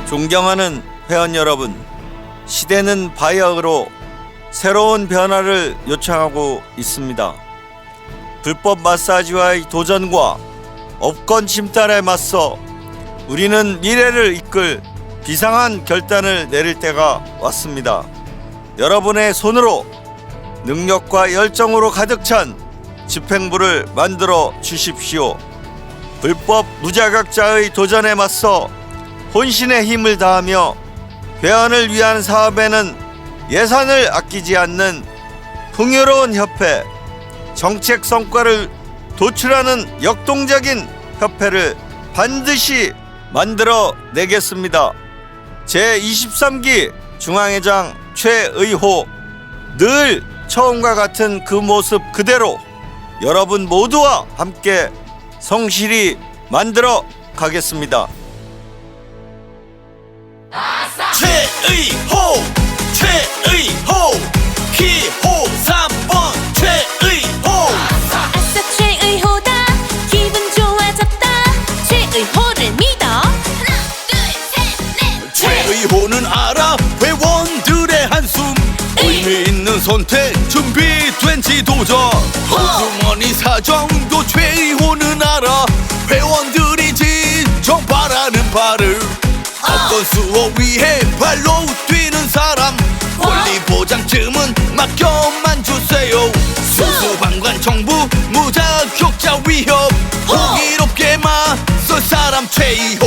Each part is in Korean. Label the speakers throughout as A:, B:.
A: 존경하는 회원 여러분, 시대는 바이아로 새로운 변화를 요청하고 있습니다. 불법 마사지와의 도전과 업권 침탈에 맞서 우리는 미래를 이끌 비상한 결단을 내릴 때가 왔습니다. 여러분의 손으로 능력과 열정으로 가득 찬 집행부를 만들어 주십시오. 불법 무자격자의 도전에 맞서 혼신의 힘을 다하며 회원을 위한 사업에는 예산을 아끼지 않는 풍요로운 협회, 정책 성과를 도출하는 역동적인 협회를 반드시 만들어 내겠습니다. 제23기 중앙회장 최의호, 늘 처음과 같은 그 모습 그대로 여러분 모두와 함께 성실히 만들어 가겠습니다.
B: 최의호 기호 3번 최의호.
C: 아싸 최의호다, 기분 좋아졌다, 최의호를 믿어. 하나 둘 셋 넷.
B: 최의호는 알아 회원들의 한숨, 의미 있는 선택 준비된 지도자. 호주머니 사정도 최의호는 알아, 회원들이 진정 바라는 바를 어떤 수업 위해 발로 뛰는 사람, 권리 보장쯤은 맡겨만 주세요. 수수방관 정부 무자격자 위협, 호기롭게 맞설 사람 최의호.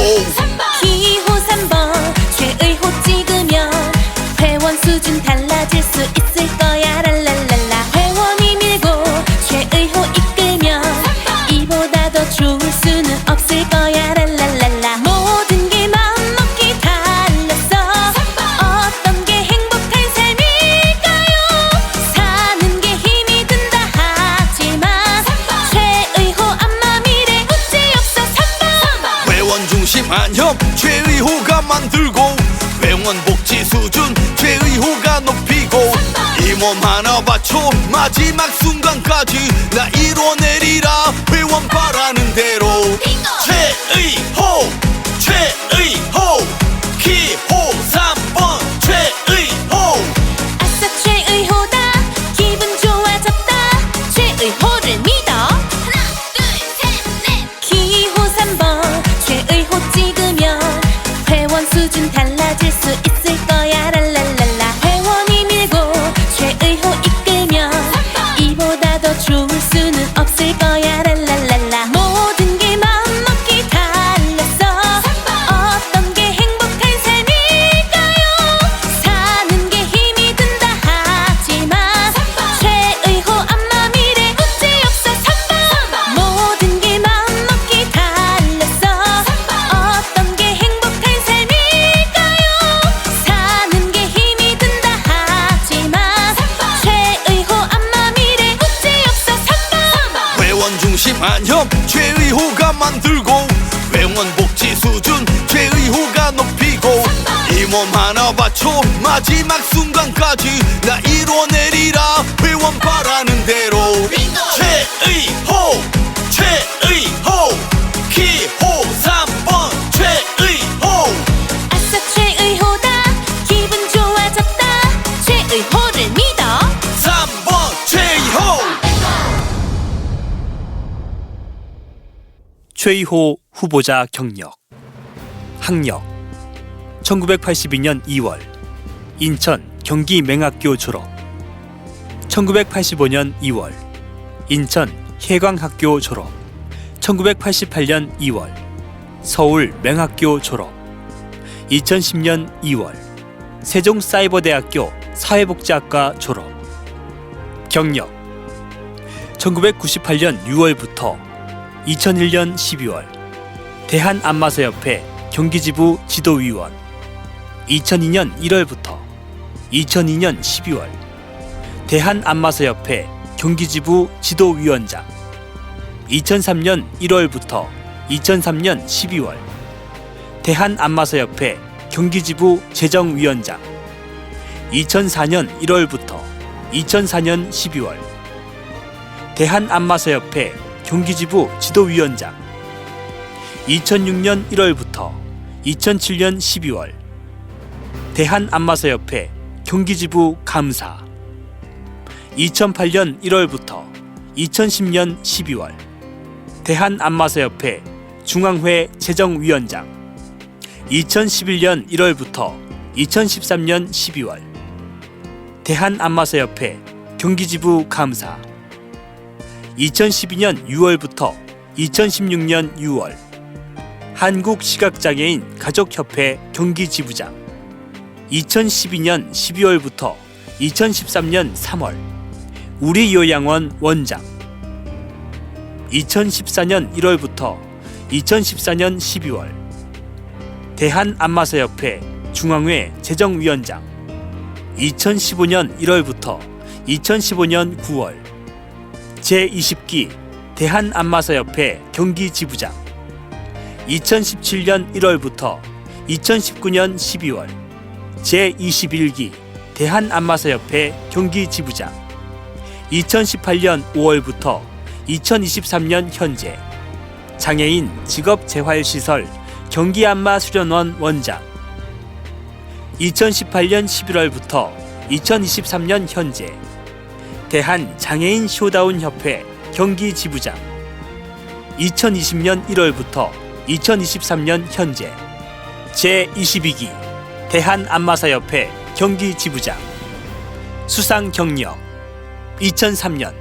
C: 기호 3번 최의호 찍으면 회원 수준 달라질 수 있을 거야. 랄랄랄라. 회원이 밀고 최의호 이끌면 이보다 더 좋을 수는 없을 거야. 랄랄랄라. 모든 게 맘먹기 달렸어. 어떤 게 행복한 삶일까요? 사는 게 힘이 든다 하지만 최의호 안마 미래 문제 없어. 3번
B: 회원 중심 안협 최의호가 만들고, 회원 복지 수준 최의호가 높이고, 이 몸 하나 바쳐 마지막 순간까지 나 이뤄내리라 회원 바라는 대로. 최의호 기호 3번 최의호.
C: 아싸 최의호다, 기분 좋아졌다, 최의호를 믿어. 하나 둘 셋 넷. 기호 3번 최의호 찍으면 회원 수준 달라질 수 있을 거야. 랄랄랄라. 회원이 밀고 최의호 이끌면 이보다 더 좋을 수는 없을 거야. 랄랄랄라. 모든 게 맘먹기 달렸어. 어떤 게 행복한 삶일까요? 사는 게 힘이 든다 하지만 최의호 안마 미래 문제 없어. 3번 모든 게 맘먹기 달렸어. 어떤 게 행복한 삶일까요? 사는 게 힘이 든다 하지만 최의호 안마 미래 문제 없어. 3번
B: 회원 중심 안협 최의호가 만들고, 회원 복지 수준 최의호가 높이고, 이 몸 하나 바쳐 마지막 순간까지 나 이뤄내리라 회원 바라는 대로. 최의호 기호 3번 최의호.
C: 아싸 최의호다, 기분 좋아졌다, 최의호를 믿어.
B: 3번 최의호.
D: 최의호 후보자 경력. 학력 1982년 2월 인천 경기맹학교 졸업. 1985년 2월 인천 해광학교 졸업. 1988년 2월 서울 맹학교 졸업. 2010년 2월 세종사이버대학교 사회복지학과 졸업. 경력 1998년 6월부터 2001년 12월 대한안마사협회 경기지부 지도위원, 2002년 1월부터 2002년 12월 대한안마사협회 경기지부 지도위원장, 2003년 1월부터 2003년 12월 대한안마사협회 경기지부 재정위원장, 2004년 1월부터 2004년 12월 대한안마사협회 경기지부 지도위원장, 2006년 1월부터 2007년 12월 대한안마사협회 경기지부 감사 2008년 1월부터 2010년 12월 대한안마사협회 중앙회 재정위원장 2011년 1월부터 2013년 12월 대한안마사협회 경기지부 감사 2012년 6월부터 2016년 6월 한국시각장애인 가족협회 경기지부장 2012년 12월부터 2013년 3월 우리요양원 원장 2014년 1월부터 2014년 12월 대한안마사협회 중앙회 재정위원장 2015년 1월부터 2015년 9월 제20기 대한안마사협회 경기지부장 2017년 1월부터 2019년 12월 제21기 대한안마사협회 경기지부장 2018년 5월부터 2023년 현재 장애인 직업재활시설 경기안마수련원 원장 2018년 11월부터 2023년 현재 대한장애인 쇼다운협회 경기지부장 2020년 1월부터 2023년 현재 제22기 대한안마사협회 경기지부장 수상 경력 2003년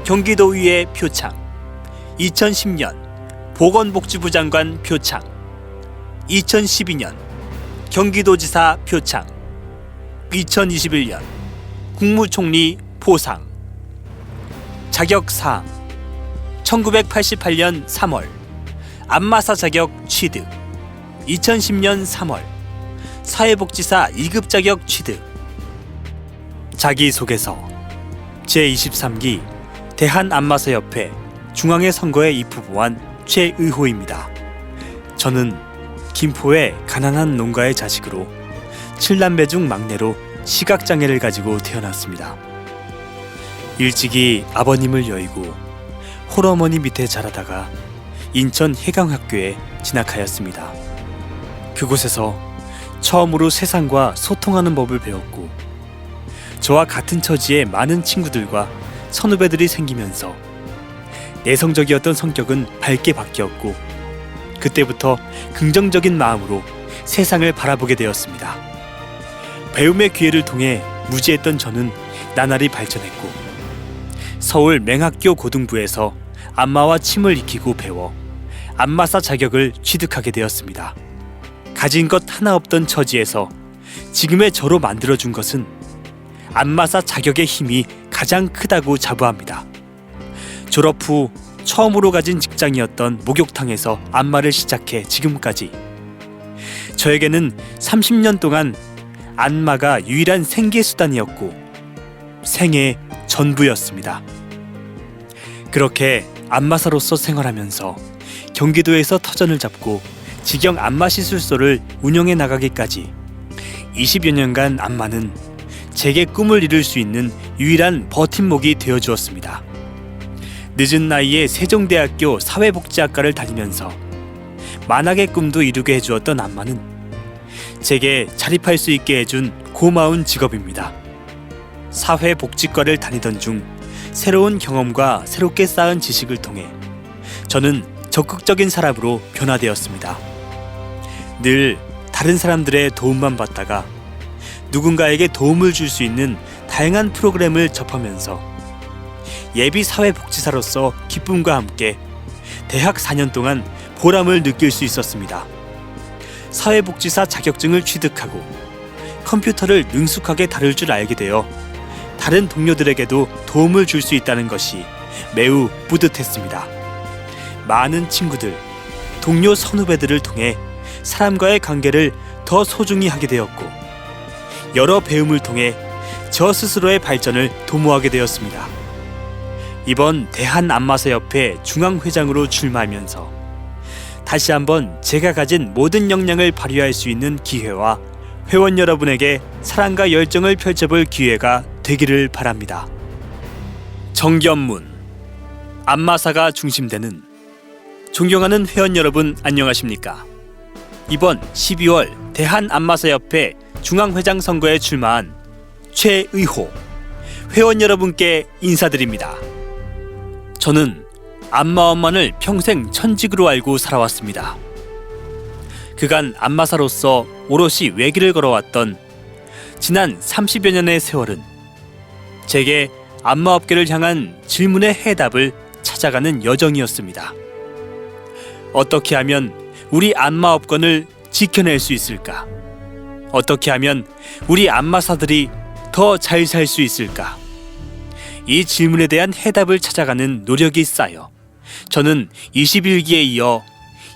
D: 경기도의회 표창 2010년 보건복지부 장관 표창 2012년 경기도지사 표창 2021년 국무총리 포상 자격사항 1988년 3월 안마사 자격 취득 2010년 3월 사회복지사 2급 자격 취득 자기소개서 제23기 대한안마사협회 중앙회 선거에 입후보한 최의호입니다. 저는 김포의 가난한 농가의 자식으로 7남매 중 막내로 시각장애를 가지고 태어났습니다. 일찍이 아버님을 여의고 홀어머니 밑에 자라다가 인천 해강학교에 진학하였습니다. 그곳에서 처음으로 세상과 소통하는 법을 배웠고 저와 같은 처지의 많은 친구들과 선후배들이 생기면서 내성적이었던 성격은 밝게 바뀌었고 그때부터 긍정적인 마음으로 세상을 바라보게 되었습니다. 배움의 기회를 통해 무지했던 저는 나날이 발전했고 서울 맹학교 고등부에서 안마와 침을 익히고 배워 안마사 자격을 취득하게 되었습니다. 가진 것 하나 없던 처지에서 지금의 저로 만들어준 것은 안마사 자격의 힘이 가장 크다고 자부합니다. 졸업 후 처음으로 가진 직장이었던 목욕탕에서 안마를 시작해 지금까지 저에게는 30년 동안 안마가 유일한 생계수단이었고 생애 전부였습니다. 그렇게 안마사로서 생활하면서 경기도에서 터전을 잡고 직영 안마시술소를 운영해 나가기까지 20여 년간 안마는 제게 꿈을 이룰 수 있는 유일한 버팀목이 되어주었습니다. 늦은 나이에 세종대학교 사회복지학과를 다니면서 만학의 꿈도 이루게 해주었던 안마는 제게 자립할 수 있게 해준 고마운 직업입니다. 사회복지과를 다니던 중 새로운 경험과 새롭게 쌓은 지식을 통해 저는 적극적인 사람으로 변화되었습니다. 늘 다른 사람들의 도움만 받다가 누군가에게 도움을 줄 수 있는 다양한 프로그램을 접하면서 예비 사회복지사로서 기쁨과 함께 대학 4년 동안 보람을 느낄 수 있었습니다. 사회복지사 자격증을 취득하고 컴퓨터를 능숙하게 다룰 줄 알게 되어 다른 동료들에게도 도움을 줄 수 있다는 것이 매우 뿌듯했습니다. 많은 친구들, 동료 선후배들을 통해 사람과의 관계를 더 소중히 하게 되었고 여러 배움을 통해 저 스스로의 발전을 도모하게 되었습니다. 이번 대한안마사협회 중앙회장으로 출마하면서 다시 한번 제가 가진 모든 역량을 발휘할 수 있는 기회와 회원 여러분에게 사랑과 열정을 펼쳐볼 기회가 되기를 바랍니다. 정견문 안마사가 중심되는 존경하는 회원 여러분 안녕하십니까? 이번 12월 대한안마사협회 중앙회장 선거에 출마한 최의호 회원 여러분께 인사드립니다. 저는 안마원만을 평생 천직으로 알고 살아왔습니다. 그간 안마사로서 오롯이 외길을 걸어왔던 지난 30여 년의 세월은 제게 안마업계를 향한 질문의 해답을 찾아가는 여정이었습니다. 어떻게 하면 우리 안마업권을 지켜낼 수 있을까? 어떻게 하면 우리 안마사들이 더 잘 살 수 있을까? 이 질문에 대한 해답을 찾아가는 노력이 쌓여 저는 21기에 이어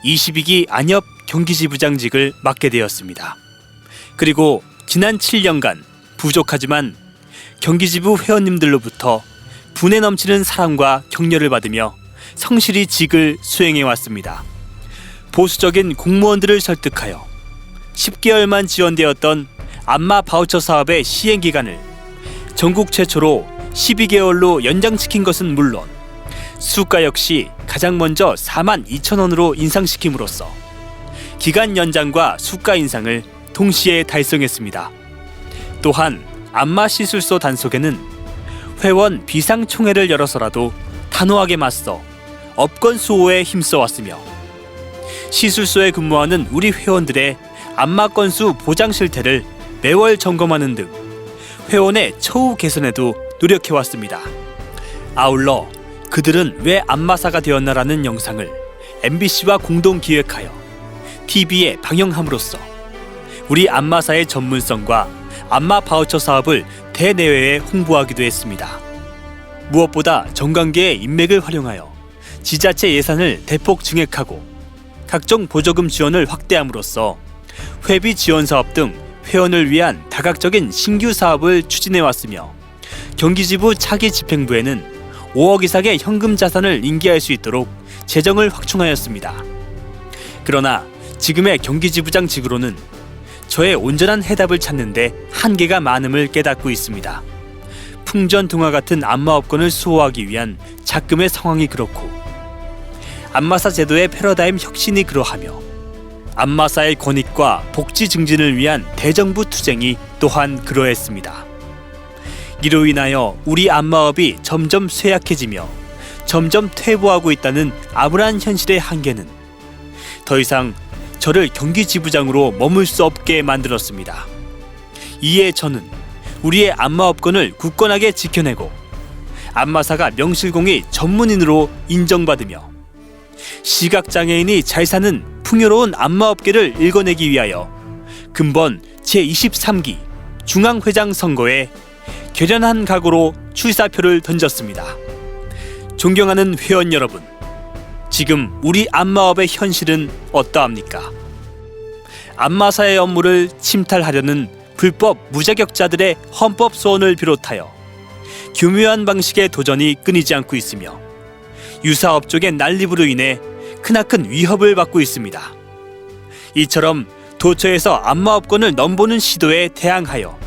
D: 22기 안협 경기지부장직을 맡게 되었습니다. 그리고 지난 7년간 부족하지만 경기지부 회원님들로부터 분에 넘치는 사랑과 격려를 받으며 성실히 직을 수행해왔습니다. 보수적인 공무원들을 설득하여 10개월만 지원되었던 안마 바우처 사업의 시행기간을 전국 최초로 12개월로 연장시킨 것은 물론 수가 역시 가장 먼저 42,000원으로 인상시킴으로써 기간 연장과 수가 인상을 동시에 달성했습니다. 또한 안마 시술소 단속에는 회원 비상총회를 열어서라도 단호하게 맞서 업권 수호에 힘써왔으며 시술소에 근무하는 우리 회원들의 안마 건수 보장 실태를 매월 점검하는 등 회원의 처우 개선에도 노력해왔습니다. 아울러 그들은 왜 안마사가 되었나라는 영상을 MBC와 공동 기획하여 TV에 방영함으로써 우리 안마사의 전문성과 안마 바우처 사업을 대내외에 홍보하기도 했습니다. 무엇보다 정관계의 인맥을 활용하여 지자체 예산을 대폭 증액하고 각종 보조금 지원을 확대함으로써 회비 지원 사업 등 회원을 위한 다각적인 신규 사업을 추진해왔으며 경기지부 차기 집행부에는 5억 이상의 현금 자산을 인계할 수 있도록 재정을 확충하였습니다. 그러나 지금의 경기지부장 직으로는 저의 온전한 해답을 찾는데 한계가 많음을 깨닫고 있습니다. 풍전등화 같은 안마업권을 수호하기 위한 작금의 상황이 그렇고 안마사 제도의 패러다임 혁신이 그러하며 안마사의 권익과 복지 증진을 위한 대정부 투쟁이 또한 그러했습니다. 이로 인하여 우리 안마업이 점점 쇠약해지며 점점 퇴보하고 있다는 암울한 현실의 한계는 더 이상 저를 경기지부장으로 머물 수 없게 만들었습니다. 이에 저는 우리의 안마업권을 굳건하게 지켜내고 안마사가 명실공히 전문인으로 인정받으며 시각장애인이 잘 사는 풍요로운 안마업계를 일궈내기 위하여 근본 제23기 중앙회장 선거에 결연한 각오로 출사표를 던졌습니다. 존경하는 회원 여러분, 지금 우리 안마업의 현실은 어떠합니까? 안마사의 업무를 침탈하려는 불법 무자격자들의 헌법 소원을 비롯하여 교묘한 방식의 도전이 끊이지 않고 있으며 유사업 쪽의 난립으로 인해 크나큰 위협을 받고 있습니다. 이처럼 도처에서 안마업권을 넘보는 시도에 대항하여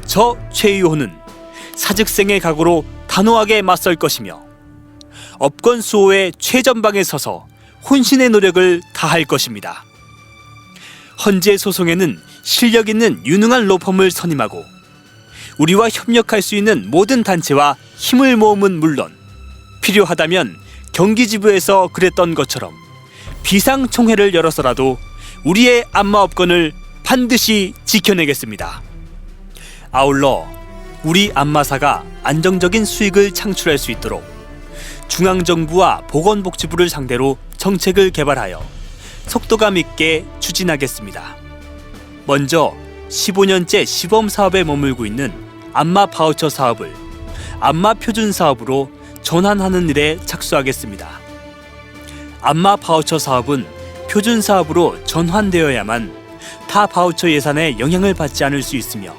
D: 저 최의호는 사직생의 각오로 단호하게 맞설 것이며 업권 수호의 최전방에 서서 혼신의 노력을 다할 것입니다. 헌재 소송에는 실력 있는 유능한 로펌을 선임하고 우리와 협력할 수 있는 모든 단체와 힘을 모음은 물론 필요하다면 경기지부에서 그랬던 것처럼 비상총회를 열어서라도 우리의 안마업권을 반드시 지켜내겠습니다. 아울러 우리 안마사가 안정적인 수익을 창출할 수 있도록 중앙정부와 보건복지부를 상대로 정책을 개발하여 속도감 있게 추진하겠습니다. 먼저 15년째 시범사업에 머물고 있는 안마 바우처 사업을 안마 표준 사업으로 전환하는 일에 착수하겠습니다. 안마 바우처 사업은 표준 사업으로 전환되어야만 타 바우처 예산에 영향을 받지 않을 수 있으며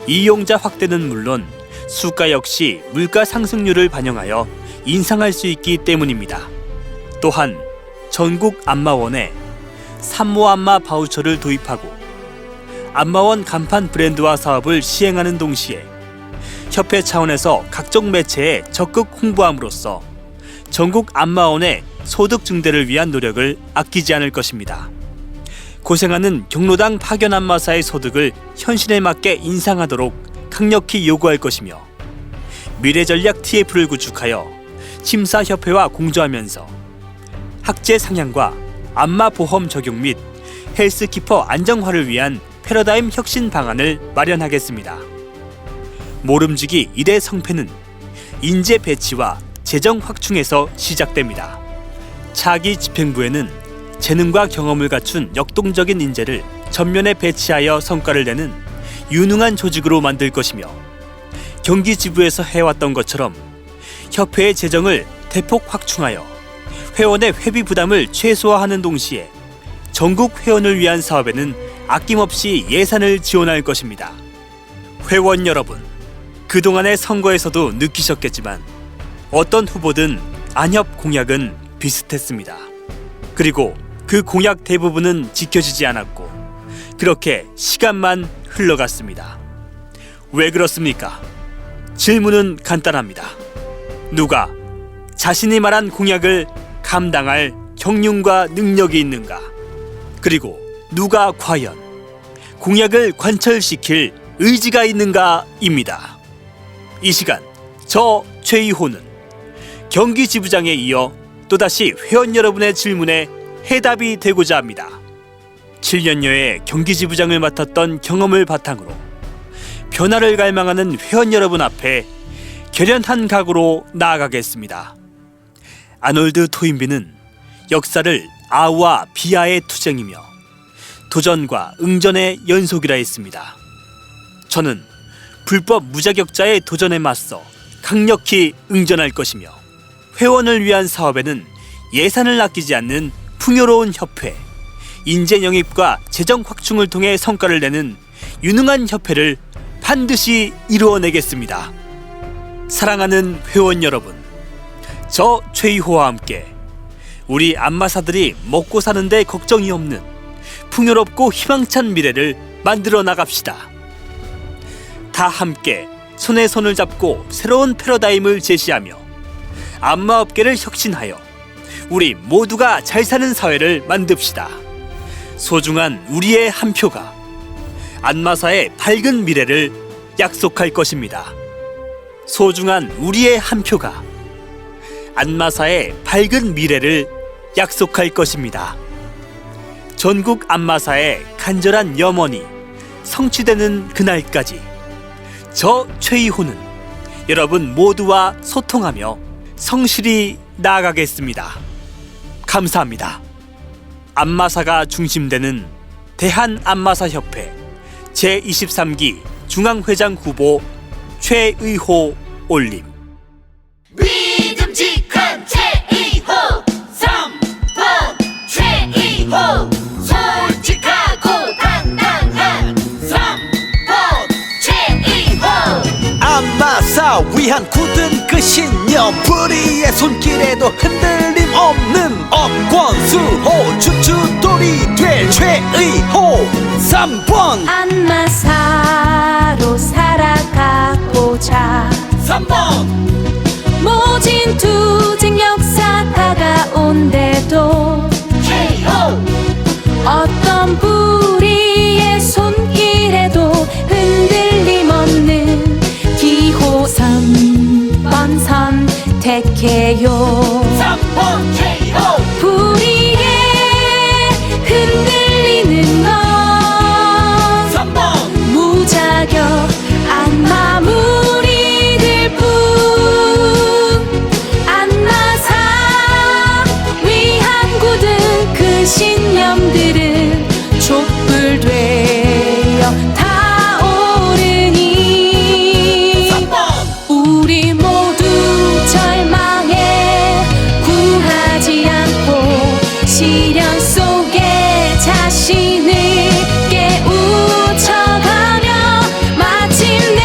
D: 이용자 확대는 물론 수가 역시 물가 상승률을 반영하여 인상할 수 있기 때문입니다. 또한 전국 안마원에 산모 안마 바우처를 도입하고 안마원 간판 브랜드화 사업을 시행하는 동시에 협회 차원에서 각종 매체에 적극 홍보함으로써 전국 안마원의 소득 증대를 위한 노력을 아끼지 않을 것입니다. 고생하는 경로당 파견 안마사의 소득을 현실에 맞게 인상하도록 강력히 요구할 것이며 미래전략 TF를 구축하여 심사협회와 공조하면서 학제 상향과 안마보험 적용 및 헬스키퍼 안정화를 위한 패러다임 혁신 방안을 마련하겠습니다. 모름지기 1의 성패는 인재 배치와 재정 확충에서 시작됩니다. 차기 집행부에는 재능과 경험을 갖춘 역동적인 인재를 전면에 배치하여 성과를 내는 유능한 조직으로 만들 것이며 경기 지부에서 해왔던 것처럼 협회의 재정을 대폭 확충하여 회원의 회비 부담을 최소화하는 동시에 전국 회원을 위한 사업에는 아낌없이 예산을 지원할 것입니다. 회원 여러분, 그동안의 선거에서도 느끼셨겠지만 어떤 후보든 안협 공약은 비슷했습니다. 그리고 그 공약 대부분은 지켜지지 않았고 그렇게 시간만 흘러갔습니다. 왜 그렇습니까? 질문은 간단합니다. 누가 자신이 말한 공약을 감당할 경륜과 능력이 있는가? 그리고 누가 과연 공약을 관철시킬 의지가 있는가입니다. 이 시간 저 최이호는 경기 지부장에 이어 또다시 회원 여러분의 질문에 해답이 되고자 합니다. 7년여의 경기 지부장을 맡았던 경험을 바탕으로 변화를 갈망하는 회원 여러분 앞에 결연한 각오로 나아가겠습니다. 아놀드 토인비는 역사를 아와 비아의 투쟁이며 도전과 응전의 연속이라 했습니다. 저는 불법 무자격자의 도전에 맞서 강력히 응전할 것이며 회원을 위한 사업에는 예산을 아끼지 않는 풍요로운 협회, 인재 영입과 재정 확충을 통해 성과를 내는 유능한 협회를 반드시 이루어내겠습니다. 사랑하는 회원 여러분, 저 최이호와 함께 우리 안마사들이 먹고 사는데 걱정이 없는 풍요롭고 희망찬 미래를 만들어 나갑시다. 다 함께 손에 손을 잡고 새로운 패러다임을 제시하며 안마업계를 혁신하여 우리 모두가 잘 사는 사회를 만듭시다. 소중한 우리의 한 표가 안마사의 밝은 미래를 약속할 것입니다. 소중한 우리의 한 표가 안마사의 밝은 미래를 약속할 것입니다. 전국 안마사의 간절한 염원이 성취되는 그날까지 저 최이호는 여러분 모두와 소통하며 성실히 나아가겠습니다. 감사합니다. 안마사가 중심되는 대한안마사협회 제23기 중앙회장 후보 최의호 올림.
C: 믿음직한 최의호 3번 최의호 솔직하고 당당한 3번 최의호
B: 안마사 위한 굳은 그 신념, 불의의 손길에도 흔들림 없는 억권수호 주춧돌이 될 최의호 3번
C: 안마사로 살아가보자
B: 3번
C: 모진 투쟁 역사 다가온데도
B: 최의호
C: 어떤 불의의 손길에도 흔들림 없는 기호 3번 선택해요
B: 3번 최의호
C: 불의에 흔들리는 건
B: 3번
C: 무자격 안마 무리들 뿐 안마사 위한 굳은 그 신념들은 촛불되어 타오르니
B: 3번
C: 우리 모두 절망에 구하지 않고 시련 속에 자신을 깨우쳐가며 마침내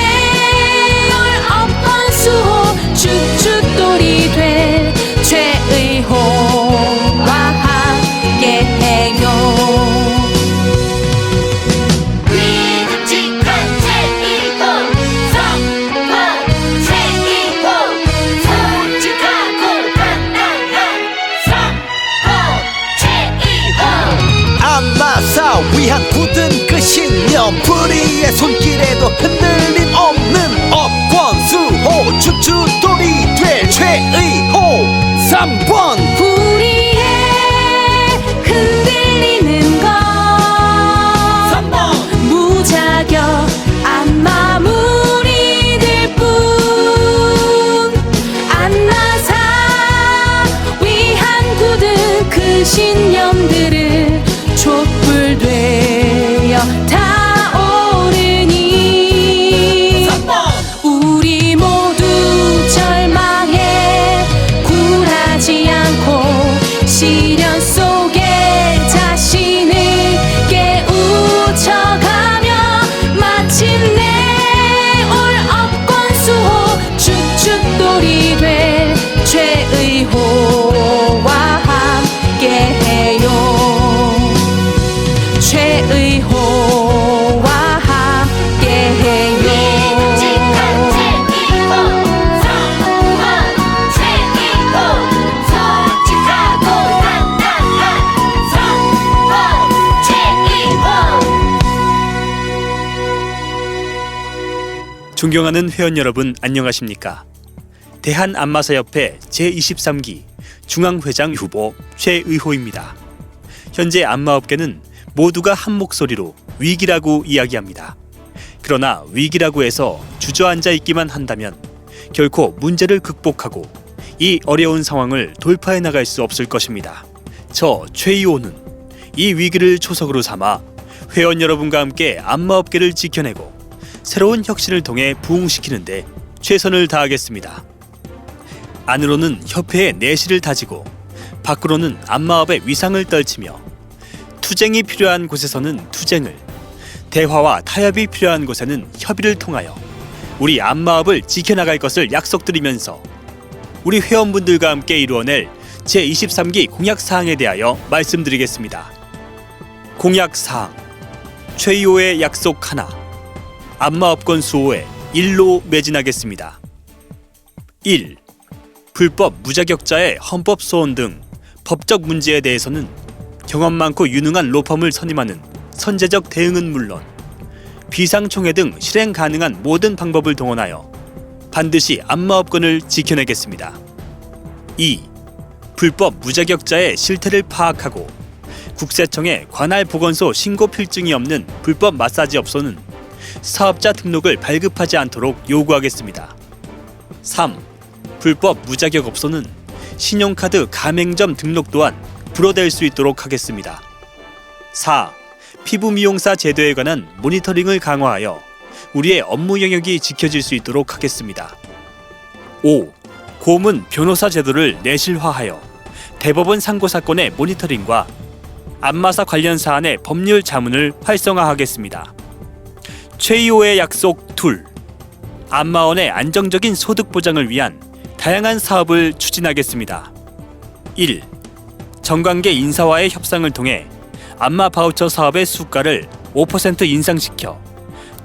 C: 올 엎은 수호 주춧돌이 될 최의호와 함께해요. 믿음직한 최의호 3번 최의호 솔직하고 당당한 3번 최의호
B: 안마사 3번
C: 우리의 흔들리는 것
B: 3번
C: 무자격 안마 무리들 뿐 안마사 위한 굳은 그 신념들을 촛불 되어 타오르니
B: 3번
C: 우리 모두 절망에 굴하지 않고 시련 속에 자신을 깨우쳐가며 마침내 올 업권 수호 축축돌이 될 죄의 호와 함께해요 죄의 호와 함께해요 묵직한 책임도 성공한 책임도 솔직하고 단단한 성공 책임도
D: 존경하는 회원 여러분 안녕하십니까? 대한안마사협회 제23기 중앙회장 후보 최의호입니다. 현재 안마업계는 모두가 한 목소리로 위기라고 이야기합니다. 그러나 위기라고 해서 주저앉아 있기만 한다면 결코 문제를 극복하고 이 어려운 상황을 돌파해 나갈 수 없을 것입니다. 저 최의호는 이 위기를 초석으로 삼아 회원 여러분과 함께 안마업계를 지켜내고 새로운 혁신을 통해 부흥시키는데 최선을 다하겠습니다. 안으로는 협회의 내실을 다지고 밖으로는 안마업의 위상을 떨치며 투쟁이 필요한 곳에서는 투쟁을, 대화와 타협이 필요한 곳에는 협의를 통하여 우리 안마업을 지켜나갈 것을 약속드리면서 우리 회원분들과 함께 이루어낼 제23기 공약사항에 대하여 말씀드리겠습니다. 공약사항 최의호의 약속 하나 안마업권 수호에 일로 매진하겠습니다. 1. 불법 무자격자의 헌법 소원 등 법적 문제에 대해서는 경험 많고 유능한 로펌을 선임하는 선제적 대응은 물론 비상총회 등 실행 가능한 모든 방법을 동원하여 반드시 안마업권을 지켜내겠습니다. 2. 불법 무자격자의 실태를 파악하고 국세청에 관할 보건소 신고 필증이 없는 불법 마사지 업소는 사업자 등록을 발급하지 않도록 요구하겠습니다. 3. 불법 무자격 업소는 신용카드 가맹점 등록 또한 불허될 수 있도록 하겠습니다. 4. 피부 미용사 제도에 관한 모니터링을 강화하여 우리의 업무 영역이 지켜질 수 있도록 하겠습니다. 5. 고문 변호사 제도를 내실화하여 대법원 상고 사건의 모니터링과 안마사 관련 사안의 법률 자문을 활성화하겠습니다. 최의호의 약속 2. 안마원의 안정적인 소득 보장을 위한 다양한 사업을 추진하겠습니다. 1. 정관계 인사와의 협상을 통해 안마 바우처 사업의 수가를 5% 인상시켜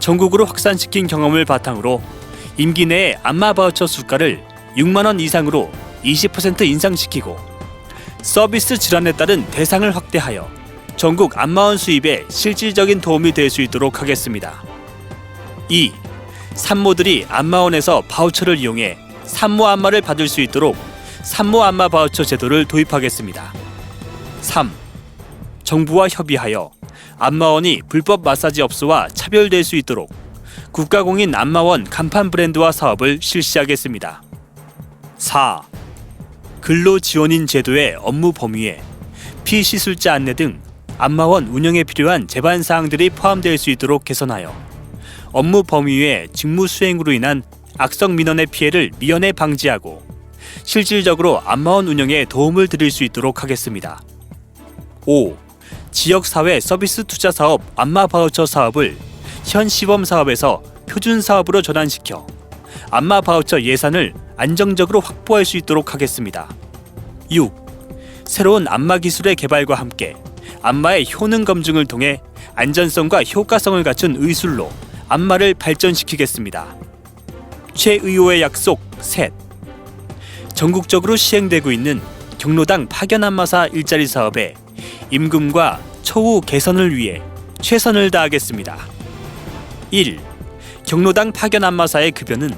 D: 전국으로 확산시킨 경험을 바탕으로 임기 내에 안마 바우처 수가를 6만 원 이상으로 20% 인상시키고 서비스 질환에 따른 대상을 확대하여 전국 안마원 수입에 실질적인 도움이 될 수 있도록 하겠습니다. 2. 산모들이 안마원에서 바우처를 이용해 산모 안마를 받을 수 있도록 산모 안마 바우처 제도를 도입하겠습니다. 3. 정부와 협의하여 안마원이 불법 마사지 업소와 차별될 수 있도록 국가공인 안마원 간판 브랜드화 사업을 실시하겠습니다. 4. 근로지원인 제도의 업무 범위에 피시술자 안내 등 안마원 운영에 필요한 제반 사항들이 포함될 수 있도록 개선하여 업무 범위 외 직무 수행으로 인한 악성 민원의 피해를 미연에 방지하고 실질적으로 안마원 운영에 도움을 드릴 수 있도록 하겠습니다. 5. 지역사회 서비스 투자 사업 안마 바우처 사업을 현 시범 사업에서 표준 사업으로 전환시켜 안마 바우처 예산을 안정적으로 확보할 수 있도록 하겠습니다. 6. 새로운 안마 기술의 개발과 함께 안마의 효능 검증을 통해 안전성과 효과성을 갖춘 의술로 안마를 발전시키겠습니다. 최의호의 약속 셋. 전국적으로 시행되고 있는 경로당 파견 안마사 일자리 사업에 임금과 처우 개선을 위해 최선을 다하겠습니다. 1. 경로당 파견 안마사의 급여는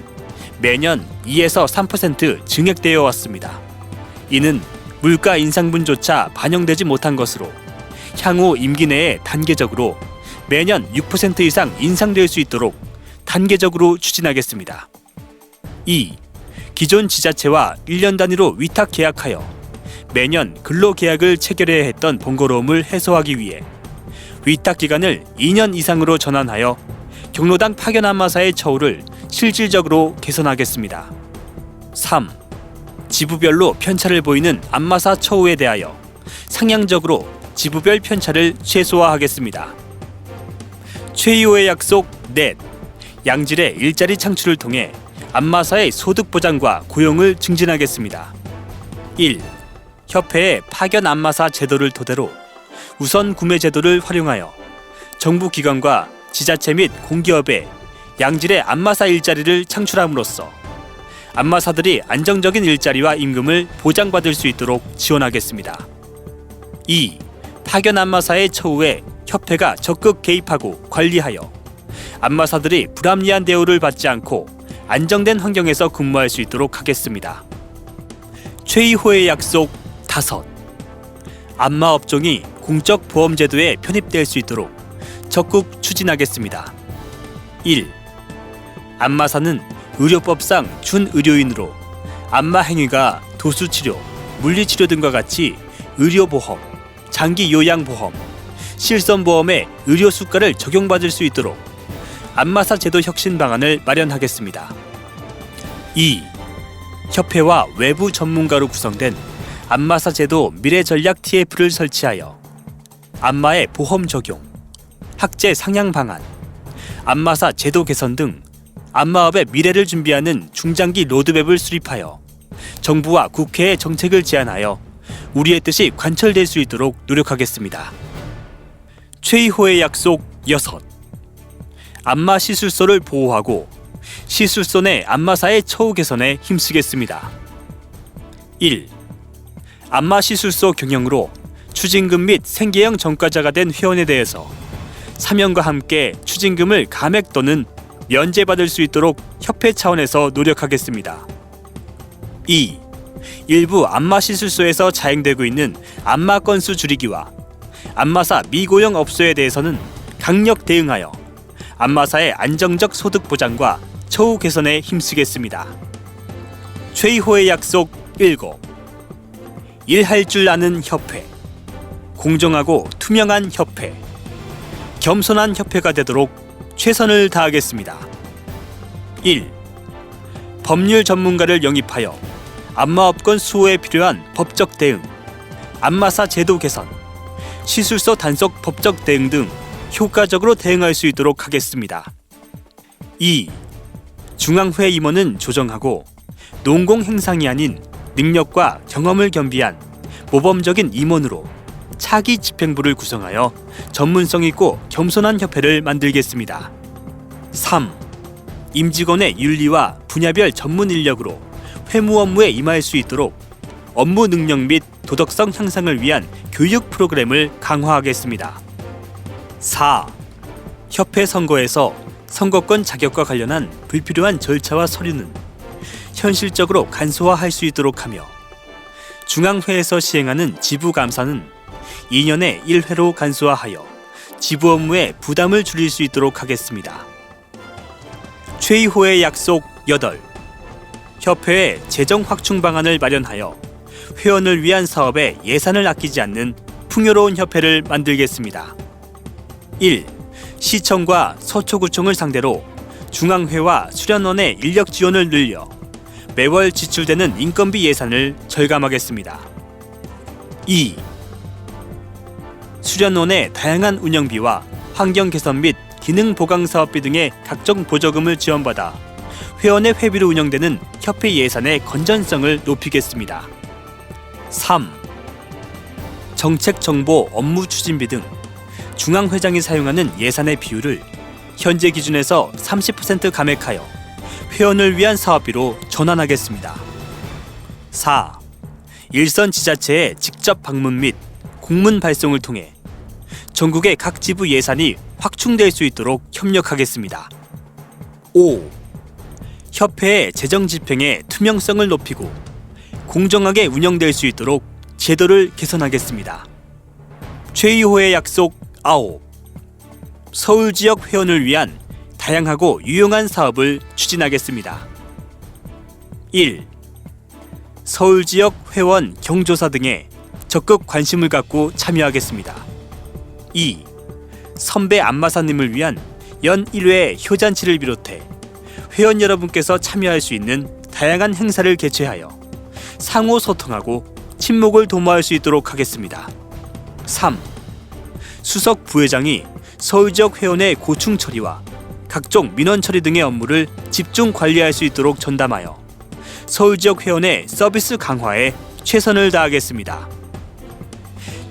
D: 매년 2에서 3% 증액되어 왔습니다. 이는 물가 인상분조차 반영되지 못한 것으로 향후 임기 내에 단계적으로 매년 6% 이상 인상될 수 있도록 단계적으로 추진하겠습니다. 2. 기존 지자체와 1년 단위로 위탁 계약하여 매년 근로계약을 체결해야 했던 번거로움을 해소하기 위해 위탁 기간을 2년 이상으로 전환하여 경로당 파견 안마사의 처우를 실질적으로 개선하겠습니다. 3. 지부별로 편차를 보이는 안마사 처우에 대하여 상향적으로 지부별 편차를 최소화하겠습니다. 최이호의 약속 넷. 양질의 일자리 창출을 통해 안마사의 소득 보장과 고용을 증진하겠습니다. 1. 협회의 파견 안마사 제도를 토대로 우선 구매 제도를 활용하여 정부 기관과 지자체 및 공기업에 양질의 안마사 일자리를 창출함으로써 안마사들이 안정적인 일자리와 임금을 보장받을 수 있도록 지원하겠습니다. 2. 파견 안마사의 처우에 협회가 적극 개입하고 관리하여 안마사들이 불합리한 대우를 받지 않고 안정된 환경에서 근무할 수 있도록 하겠습니다. 최이호의 약속 5. 안마 업종이 공적 보험 제도에 편입될 수 있도록 적극 추진하겠습니다. 1. 안마사는 의료법상 준의료인으로 안마 행위가 도수치료, 물리치료 등과 같이 의료보험, 장기요양보험, 실손보험의 의료수가를 적용받을 수 있도록 안마사 제도 혁신 방안을 마련하겠습니다. 2. 협회와 외부 전문가로 구성된 안마사 제도 미래전략 TF를 설치하여 안마의 보험 적용, 학제 상향 방안, 안마사 제도 개선 등 안마업의 미래를 준비하는 중장기 로드맵을 수립하여 정부와 국회에 정책을 제안하여 우리의 뜻이 관철될 수 있도록 노력하겠습니다. 최이호의 약속 6. 안마 시술소를 보호하고 시술소 내 안마사의 처우 개선에 힘쓰겠습니다. 1. 안마 시술소 경영으로 추징금 및 생계형 전과자가 된 회원에 대해서 사명과 함께 추징금을 감액 또는 면제받을 수 있도록 협회 차원에서 노력하겠습니다. 2. 일부 안마 시술소에서 자행되고 있는 안마 건수 줄이기와 안마사 미고용 업소에 대해서는 강력 대응하여 안마사의 안정적 소득 보장과 처우 개선에 힘쓰겠습니다. 최이호의 약속 7. 일할 줄 아는 협회, 공정하고 투명한 협회, 겸손한 협회가 되도록 최선을 다하겠습니다. 1. 법률 전문가를 영입하여 안마업권 수호에 필요한 법적 대응, 안마사 제도 개선, 시술소 단속 법적 대응 등 효과적으로 대응할 수 있도록 하겠습니다. 2. 중앙회 임원은 조정하고 농공 행상이 아닌 능력과 경험을 겸비한 모범적인 임원으로 차기 집행부를 구성하여 전문성 있고 겸손한 협회를 만들겠습니다. 3. 임직원의 윤리와 분야별 전문 인력으로 회무 업무에 임할 수 있도록 업무 능력 및 도덕성 향상을 위한 교육 프로그램을 강화하겠습니다. 4. 협회 선거에서 선거권 자격과 관련한 불필요한 절차와 서류는 현실적으로 간소화할 수 있도록 하며 중앙회에서 시행하는 지부감사는 2년에 1회로 간소화하여 지부 업무의 부담을 줄일 수 있도록 하겠습니다. 최이호의 약속 8. 협회의 재정 확충 방안을 마련하여 회원을 위한 사업에 예산을 아끼지 않는 풍요로운 협회를 만들겠습니다. 1. 시청과 서초구청을 상대로 중앙회와 수련원의 인력 지원을 늘려 매월 지출되는 인건비 예산을 절감하겠습니다. 2. 수련원의 다양한 운영비와 환경 개선 및 기능 보강 사업비 등의 각종 보조금을 지원받아 회원의 회비로 운영되는 협회 예산의 건전성을 높이겠습니다. 3. 정책 정보 업무 추진비 등 중앙회장이 사용하는 예산의 비율을 현재 기준에서 30% 감액하여 회원을 위한 사업비로 전환하겠습니다. 4. 일선 지자체의 직접 방문 및 공문 발송을 통해 전국의 각 지부 예산이 확충될 수 있도록 협력하겠습니다. 5. 협회의 재정 집행의 투명성을 높이고 공정하게 운영될 수 있도록 제도를 개선하겠습니다. 최의호의 약속 9. 서울 지역 회원을 위한 다양하고 유용한 사업을 추진하겠습니다. 1. 서울 지역 회원 경조사 등에 적극 관심을 갖고 참여하겠습니다. 2. 선배 안마사님을 위한 연 1회 효잔치를 비롯해 회원 여러분께서 참여할 수 있는 다양한 행사를 개최하여 상호 소통하고 친목을 도모할 수 있도록 하겠습니다. 3. 수석 부회장이 서울 지역 회원의 고충 처리와 각종 민원 처리 등의 업무를 집중 관리할 수 있도록 전담하여 서울 지역 회원의 서비스 강화에 최선을 다하겠습니다.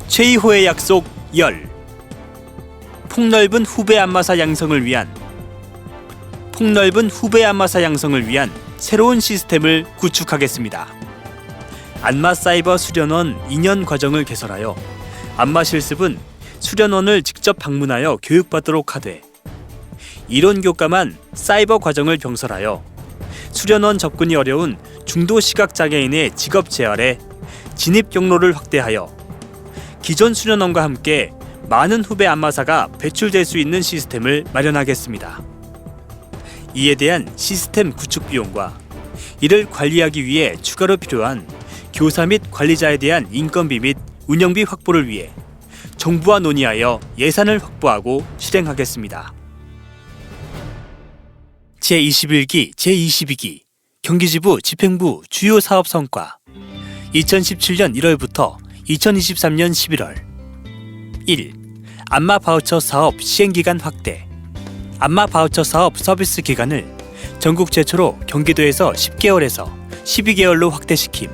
D: 최의호의 약속 10. 폭넓은 후배 안마사 양성을 위한 새로운 시스템을 구축하겠습니다. 안마 사이버 수련원 2년 과정을 개설하여 안마 실습은 수련원을 직접 방문하여 교육받도록 하되, 이론 교과만 사이버 과정을 병설하여 수련원 접근이 어려운 중도 시각장애인의 직업 재활에 진입 경로를 확대하여 기존 수련원과 함께 많은 후배 안마사가 배출될 수 있는 시스템을 마련하겠습니다. 이에 대한 시스템 구축 비용과 이를 관리하기 위해 추가로 필요한 교사 및 관리자에 대한 인건비 및 운영비 확보를 위해 정부와 논의하여 예산을 확보하고 실행하겠습니다. 제21기, 제22기 경기지부 집행부 주요 사업 성과 2017년 1월부터 2023년 11월 1. 안마 바우처 사업 시행기간 확대. 안마 바우처 사업 서비스 기간을 전국 최초로 경기도에서 10개월에서 12개월로 확대시킴.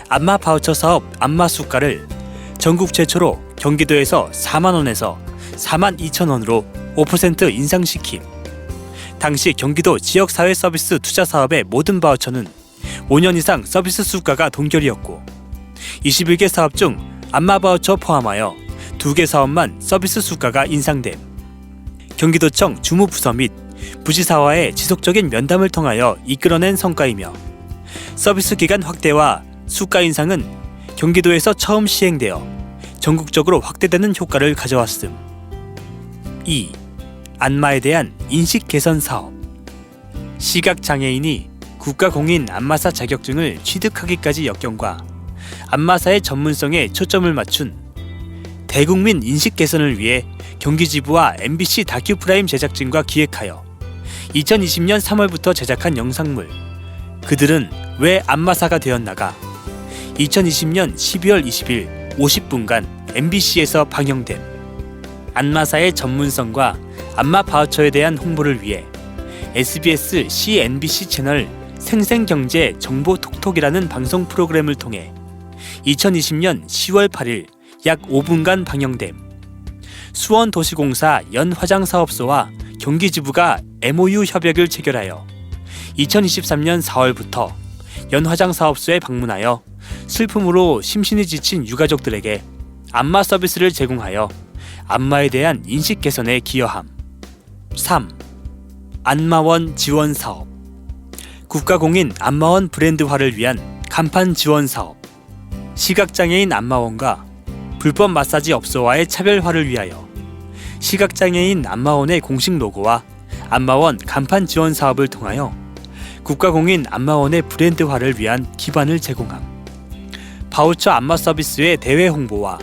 D: 안마 바우처 사업 안마 수가를 전국 최초로 경기도에서 4만원에서 42,000원으로 5% 인상시킴. 당시 경기도 지역사회 서비스 투자 사업의 모든 바우처는 5년 이상 서비스 수가가 동결이었고, 21개 사업 중 안마 바우처 포함하여 2개 사업만 서비스 수가가 인상됨. 경기도청 주무부서 및 부지사와의 지속적인 면담을 통하여 이끌어낸 성과이며, 서비스 기간 확대와 수가 인상은 경기도에서 처음 시행되어 전국적으로 확대되는 효과를 가져왔음. 2. 안마에 대한 인식 개선 사업. 시각장애인이 국가공인 안마사 자격증을 취득하기까지 역경과 안마사의 전문성에 초점을 맞춘 대국민 인식 개선을 위해 경기지부와 MBC 다큐프라임 제작진과 기획하여 2020년 3월부터 제작한 영상물 그들은 왜 안마사가 되었나가 2020년 12월 20일 50분간 MBC에서 방영됨. 안마사의 전문성과 안마 바우처에 대한 홍보를 위해 SBS CNBC 채널 생생경제 정보 톡톡이라는 방송 프로그램을 통해 2020년 10월 8일 약 5분간 방영됨. 수원도시공사 연화장사업소와 경기지부가 MOU 협약을 체결하여 2023년 4월부터 연화장사업소에 방문하여 슬픔으로 심신이 지친 유가족들에게 안마 서비스를 제공하여 안마에 대한 인식 개선에 기여함. 3. 안마원 지원 사업. 국가공인 안마원 브랜드화를 위한 간판 지원 사업. 시각장애인 안마원과 불법 마사지 업소와의 차별화를 위하여 시각장애인 안마원의 공식 로고와 안마원 간판 지원 사업을 통하여 국가공인 안마원의 브랜드화를 위한 기반을 제공함. 바우처 안마 서비스의 대외 홍보와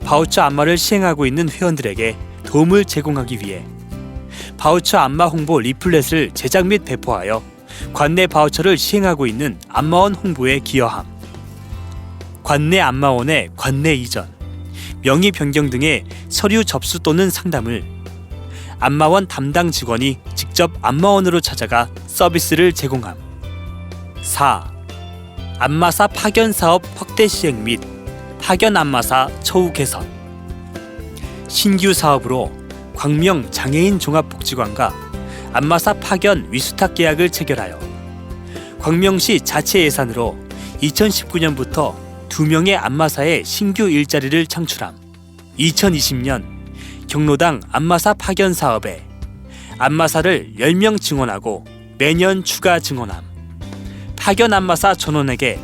D: 바우처 안마를 시행하고 있는 회원들에게 도움을 제공하기 위해 바우처 안마 홍보 리플렛을 제작 및 배포하여 관내 바우처를 시행하고 있는 안마원 홍보에 기여함. 관내 안마원의 관내 이전, 명의 변경 등의 서류 접수 또는 상담을 안마원 담당 직원이 직접 안마원으로 찾아가 서비스를 제공함. 4. 안마사 파견 사업 확대 시행 및 파견 안마사 처우 개선. 신규 사업으로 광명 장애인 종합복지관과 안마사 파견 위수탁 계약을 체결하여 광명시 자체 예산으로 2019년부터 2명의 안마사의 신규 일자리를 창출함. 2020년 경로당 안마사 파견 사업에 안마사를 10명 증원하고 매년 추가 증원함. 파견 안마사 전원에게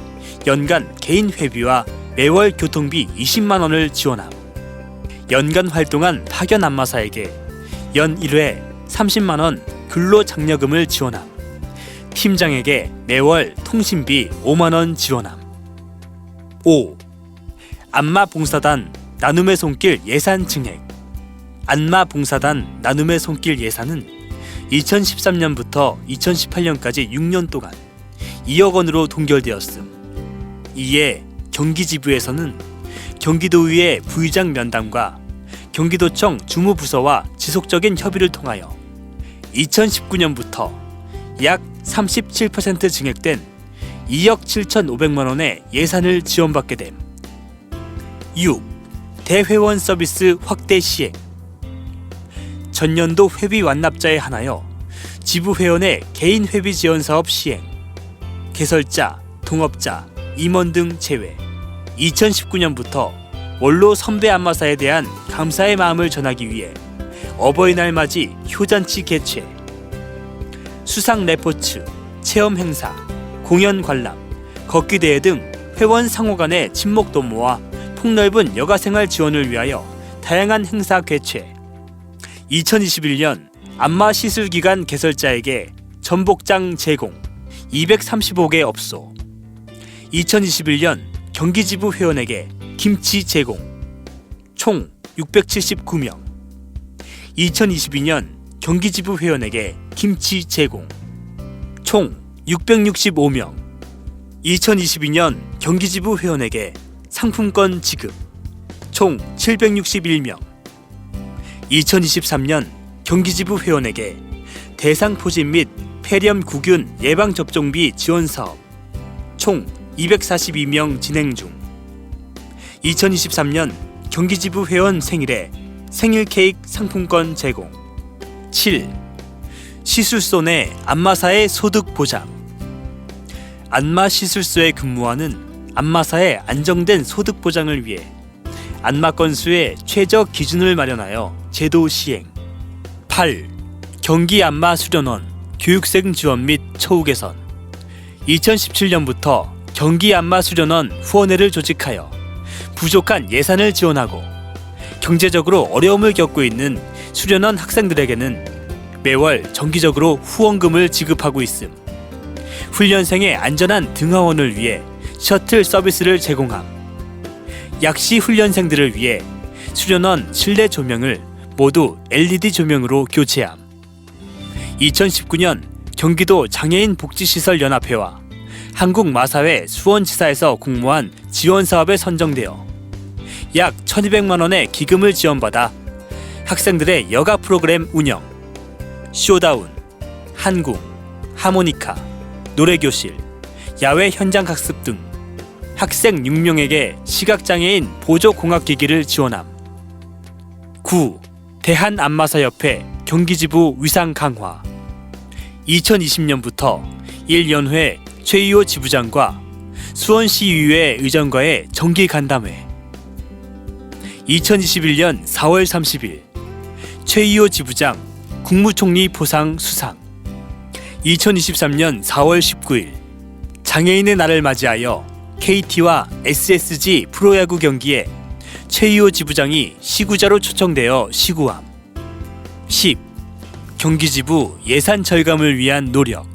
D: 연간 개인 회비와 매월 교통비 20만 원을 지원함. 연간 활동한 파견 안마사에게 연 1회 30만 원 근로장려금을 지원함. 팀장에게 매월 통신비 5만 원 지원함. 5. 안마봉사단 나눔의 손길 예산 증액. 안마봉사단 나눔의 손길 예산은 2013년부터 2018년까지 6년 동안 2억 원으로 동결되었음. 이에 경기지부에서는 경기도의회 부의장 면담과 경기도청 주무부서와 지속적인 협의를 통하여 2019년부터 약 37% 증액된 2억 7,500만 원의 예산을 지원받게 됨. 6. 대회원 서비스 확대 시행. 전년도 회비 완납자에 한하여 지부 회원의 개인 회비 지원 사업 시행. 개설자, 동업자, 임원 등 제외. 2019년부터 원로 선배 안마사에 대한 감사의 마음을 전하기 위해 어버이날 맞이 효잔치 개최. 수상 레포츠, 체험 행사, 공연 관람, 걷기 대회 등 회원 상호 간의 친목 도모와 폭넓은 여가생활 지원을 위하여 다양한 행사 개최. 2021년 안마 시술 기간 개설자에게 전복장 제공 235개 업소. 2021년 경기지부 회원에게 김치 제공 총 679명. 2022년 경기지부 회원에게 김치 제공 총 665명. 2022년 경기지부 회원에게 상품권 지급 총 761명. 2023년 경기지부 회원에게 대상포진 및 폐렴구균 예방접종비 지원사업 총 242명 진행 중. 2023년 경기지부 회원 생일에 생일 케이크 상품권 제공. 7. 시술소 내 안마사의 소득 보장. 안마 시술소에 근무하는 안마사의 안정된 소득 보장을 위해 안마 건수의 최저 기준을 마련하여 제도 시행. 8. 경기 안마 수련원 교육생 지원 및 처우 개선. 2017년부터 경기 안마 수련원 후원회를 조직하여 부족한 예산을 지원하고 경제적으로 어려움을 겪고 있는 수련원 학생들에게는 매월 정기적으로 후원금을 지급하고 있음. 훈련생의 안전한 등하원을 위해 셔틀 서비스를 제공함. 약시 훈련생들을 위해 수련원 실내 조명을 모두 LED 조명으로 교체함. 2019년 경기도 장애인 복지시설 연합회와 한국마사회 수원지사에서 공모한 지원사업에 선정되어 약 1,200만 원의 기금을 지원받아 학생들의 여가 프로그램 운영, 쇼다운, 한궁, 하모니카, 노래교실, 야외 현장 학습 등 학생 6명에게 시각장애인 보조공학기기를 지원함. 9. 대한안마사협회 경기지부 위상 강화. 2020년부터 1연회 최이호 지부장과 수원시의회 의장과의 정기 간담회. 2021년 4월 30일 최이호 지부장 국무총리 포상 수상. 2023년 4월 19일 장애인의 날을 맞이하여 KT와 SSG 프로야구 경기에 최이호 지부장이 시구자로 초청되어 시구함. 10. 경기지부 예산 절감을 위한 노력.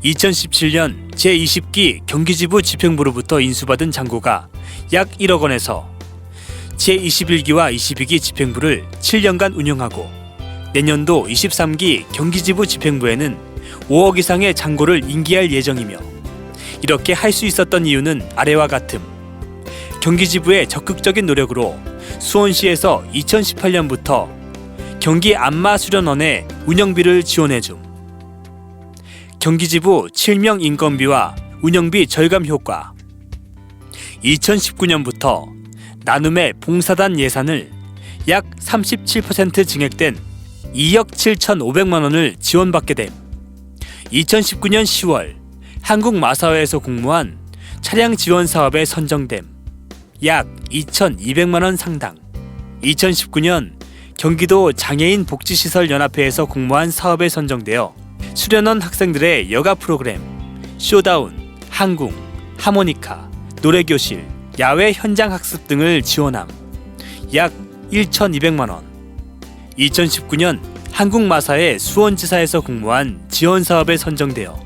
D: 2017년 제20기 경기지부 집행부로부터 인수받은 잔고가 약 1억 원에서 제21기와 22기 집행부를 7년간 운영하고 내년도 23기 경기지부 집행부에는 5억 이상의 잔고를 인계할 예정이며, 이렇게 할 수 있었던 이유는 아래와 같음. 경기지부의 적극적인 노력으로 수원시에서 2018년부터 경기 안마수련원의 운영비를 지원해줌. 경기지부 7명 인건비와 운영비 절감 효과. 2019년부터 나눔의 봉사단 예산을 약 37% 증액된 2억 7,500만 원을 지원받게 됨. 2019년 10월 한국마사회에서 공모한 차량 지원 사업에 선정됨. 약 2,200만 원 상당. 2019년 경기도 장애인 복지시설 연합회에서 공모한 사업에 선정되어 수련원 학생들의 여가 프로그램, 쇼다운, 한궁, 하모니카, 노래교실, 야외 현장 학습 등을 지원함. 약 1,200만 원. 2019년 한국마사회 수원지사에서 공모한 지원사업에 선정되어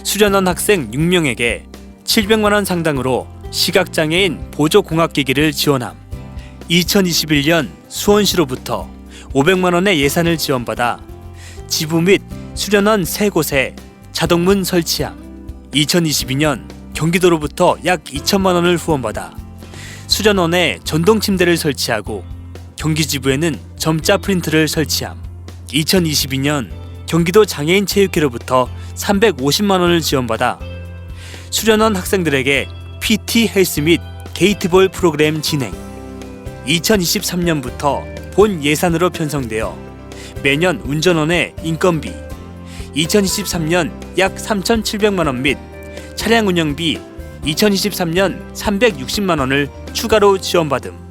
D: 수련원 학생 6명에게 700만 원 상당으로 시각장애인 보조공학기기를 지원함. 2021년 수원시로부터 500만 원의 예산을 지원받아 지부 및 수련원 3곳에 자동문 설치함. 2022년 경기도로부터 약 2천만 원을 후원받아 수련원에 전동 침대를 설치하고 경기 지부에는 점자 프린트를 설치함. 2022년 경기도 장애인 체육회로부터 350만 원을 지원받아 수련원 학생들에게 PT 헬스 및 게이트볼 프로그램 진행. 2023년부터 본 예산으로 편성되어 매년 운전원의 인건비 2023년 약 3,700만 원 및 차량 운영비 2023년 360만 원을 추가로 지원받음.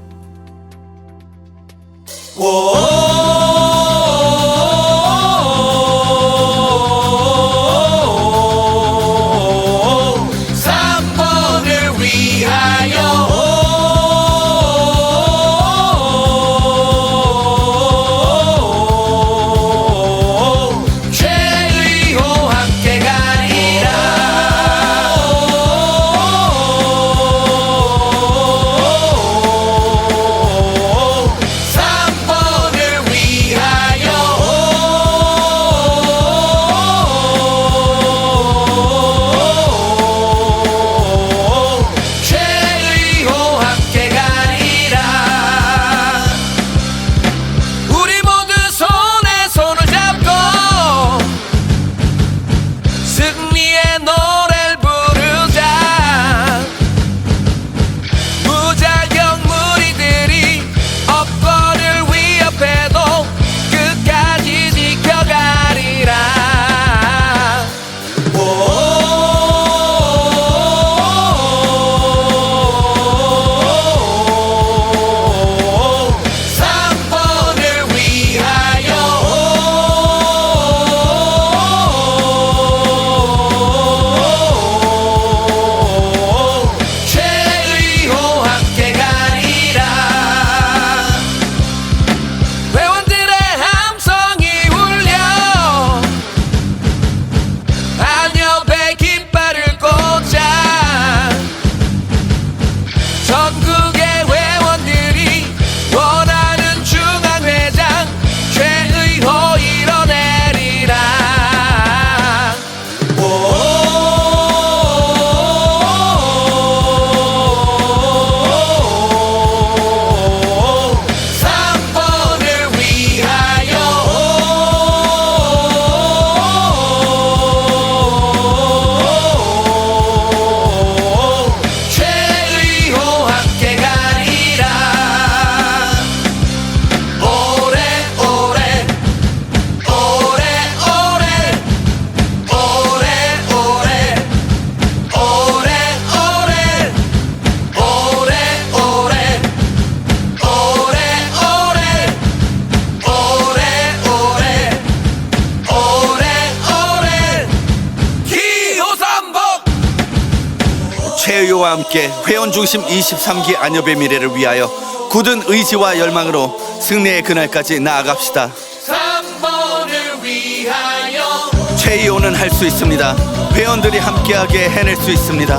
B: 최의호와 함께 회원 중심 23기 안협의 미래를 위하여 굳은 의지와 열망으로 승리의 그날까지 나아갑시다.
C: 3번을 위하여
B: 최의호는 할 수 있습니다. 회원들이 함께하게 해낼 수 있습니다.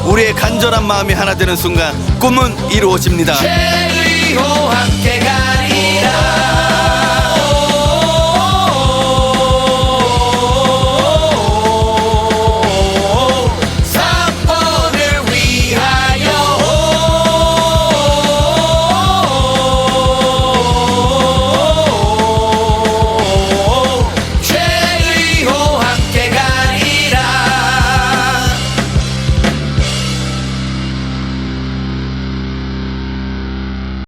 B: 우리의 간절한 마음이 하나 되는 순간 꿈은 이루어집니다.
C: 최의호 함께 가리라.